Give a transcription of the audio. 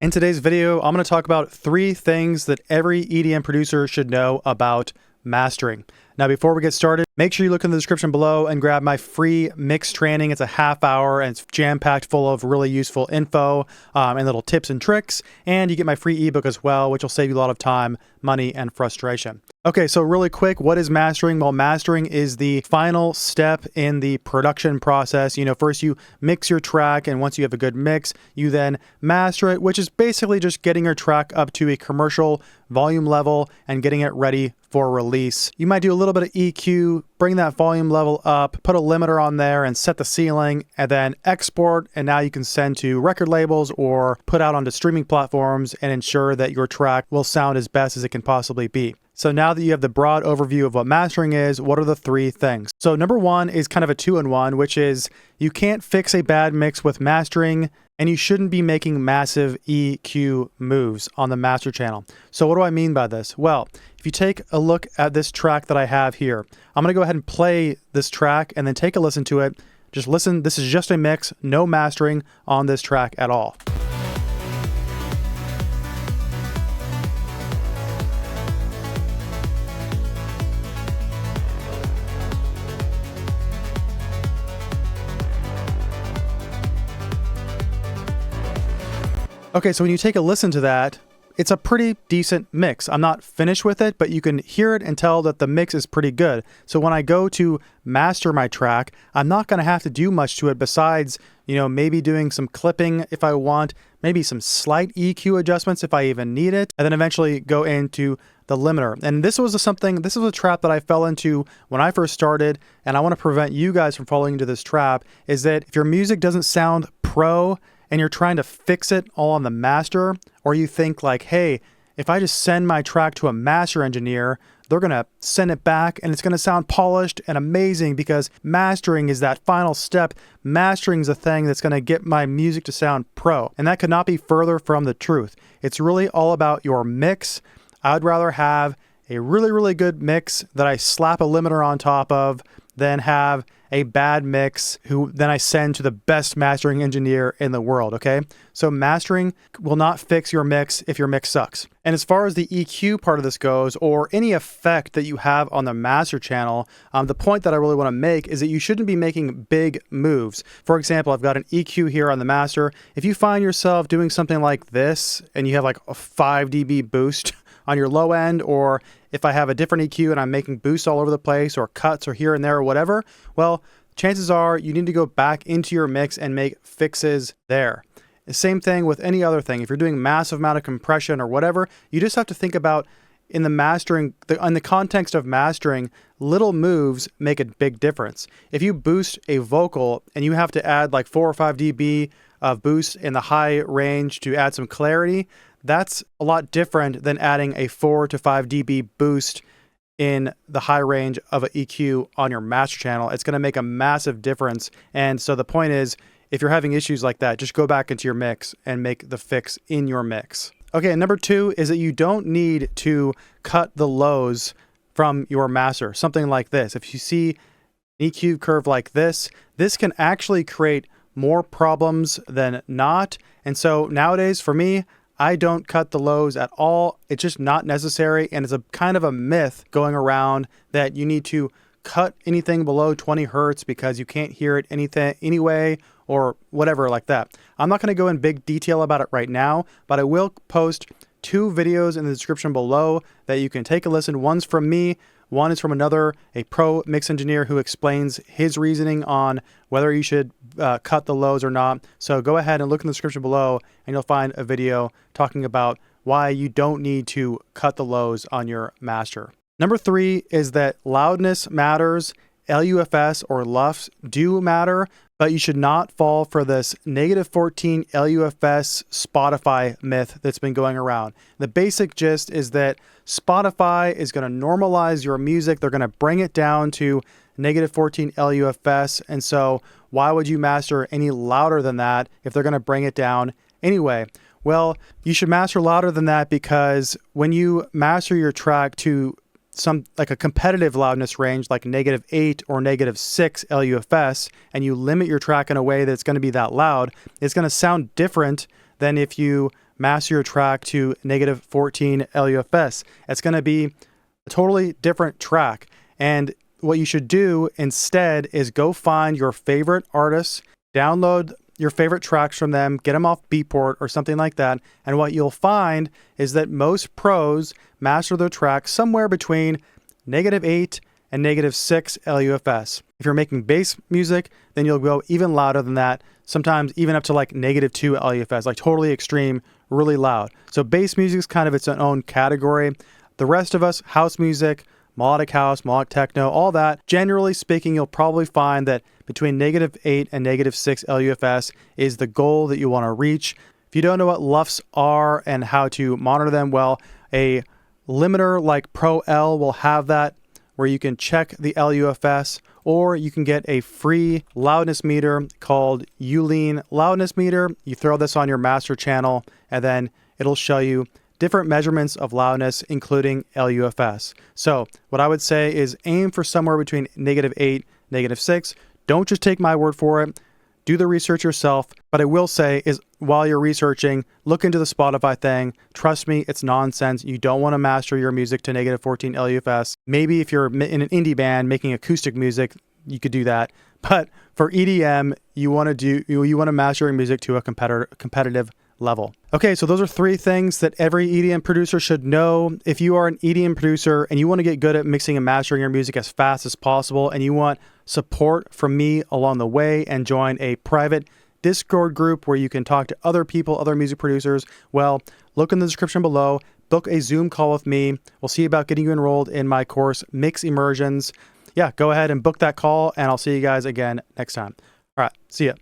In today's video, I'm going to talk about 3 things that every EDM producer should know about mastering. Now, before we get started, make sure you look in the description below and grab my free mix training. It's a half hour and it's jam-packed full of really useful info and little tips and tricks. And you get my free ebook as well, which will save you a lot of time, money, and frustration. Okay, so really quick, what is mastering? Well, mastering is the final step in the production process. You know, first you mix your track, and once you have a good mix, you then master it, which is basically just getting your track up to a commercial volume level and getting it ready for release. You might do a little bit of EQ, bring that volume level up, put a limiter on there and set the ceiling, and then export, and now you can send to record labels or put out onto streaming platforms and ensure that your track will sound as best as it can possibly be. So now that you have the broad overview of what mastering is, what are the 3 things? So number 1 is kind of a 2-in-1, which is you can't fix a bad mix with mastering, and you shouldn't be making massive EQ moves on the master channel. So what do I mean by this? Well, if you take a look at this track that I have here, I'm going to go ahead and play this track and then take a listen to it. Just listen, this is just a mix, no mastering on this track at all. Okay, so when you take a listen to that, it's a pretty decent mix. I'm not finished with it, but you can hear it and tell that the mix is pretty good. So when I go to master my track, I'm not going to have to do much to it besides, you know, maybe doing some clipping if I want, maybe some slight EQ adjustments if I even need it, and then eventually go into the limiter. And this was a trap that I fell into when I first started, and I want to prevent you guys from falling into this trap, is that if your music doesn't sound pro, and you're trying to fix it all on the master, or you think like, hey, if I just send my track to a master engineer, they're going to send it back and it's going to sound polished and amazing because mastering is that final step. Mastering is the thing that's going to get my music to sound pro. And that could not be further from the truth. It's really all about your mix. I would rather have a really, really good mix that I slap a limiter on top of than have a bad mix who then I send to the best mastering engineer in the world, okay? So mastering will not fix your mix if your mix sucks. And as far as the EQ part of this goes, or any effect that you have on the master channel, the point that I really want to make is that you shouldn't be making big moves. For example, I've got an EQ here on the master. If you find yourself doing something like this, and you have like a 5 dB boost on your low end, or if I have a different EQ and I'm making boosts all over the place or cuts or here and there or whatever, well, chances are you need to go back into your mix and make fixes there. The same thing with any other thing. If you're doing massive amount of compression or whatever, you just have to think about in the mastering, in the context of mastering, little moves make a big difference. If you boost a vocal and you have to add like 4 or 5 dB of boost in the high range to add some clarity, that's a lot different than adding a 4 to 5 dB boost in the high range of an EQ on your master channel. It's going to make a massive difference. And so the point is, if you're having issues like that, just go back into your mix and make the fix in your mix. Okay, and number 2 is that you don't need to cut the lows from your master. Something like this. If you see an EQ curve like this, this can actually create more problems than not. And so nowadays, for me, I don't cut the lows at all. It's just not necessary, and it's a kind of a myth going around that you need to cut anything below 20 hertz because you can't hear it anyway or whatever like that. I'm not going to go in big detail about it right now, but I will post 2 videos in the description below that you can take a listen. One's from me. One is from a pro mix engineer who explains his reasoning on whether you should cut the lows or not. So go ahead and look in the description below and you'll find a video talking about why you don't need to cut the lows on your master. Number 3 is that loudness matters. LUFS or LUFS do matter, but you should not fall for this -14 LUFS Spotify myth that's been going around. The basic gist is that Spotify is going to normalize your music. They're going to bring it down to -14 LUFS. And so why would you master any louder than that if they're going to bring it down anyway? Well, you should master louder than that because when you master your track to some like a competitive loudness range like -8 or -6 LUFS, and you limit your track in a way that's going to be that loud, it's going to sound different than if you master your track to -14 LUFS. It's going to be a totally different track. And what you should do instead is go find your favorite artists, download your favorite tracks from them, get them off Beatport or something like that. And what you'll find is that most pros master their tracks somewhere between -8 and -6 LUFS. If you're making bass music, then you'll go even louder than that, sometimes even up to like -2 LUFS, like totally extreme, really loud. So bass music is kind of its own category. The rest of us, house music, melodic house, melodic techno, all that, generally speaking, you'll probably find that between -8 and -6 LUFS is the goal that you want to reach. If you don't know what LUFS are and how to monitor them, well, a limiter like Pro L will have that, where you can check the LUFS, or you can get a free loudness meter called Ulean loudness meter. You throw this on your master channel, and then it'll show you different measurements of loudness, including LUFS. So what I would say is aim for somewhere between -8, -6. Don't just take my word for it. Do the research yourself. But I will say is while you're researching, look into the Spotify thing. Trust me, it's nonsense. You don't want to master your music to -14 LUFS. Maybe if you're in an indie band making acoustic music, you could do that. But for EDM, you want to master your music to a competitive level. Okay, so those are 3 things that every EDM producer should know. If you are an EDM producer and you want to get good at mixing and mastering your music as fast as possible, and you want support from me along the way and join a private Discord group where you can talk to other people, other music producers, well, look in the description below. Book a Zoom call with me. We'll see about getting you enrolled in my course, Mix Immersions. Yeah, go ahead and book that call, and I'll see you guys again next time. All right, see ya.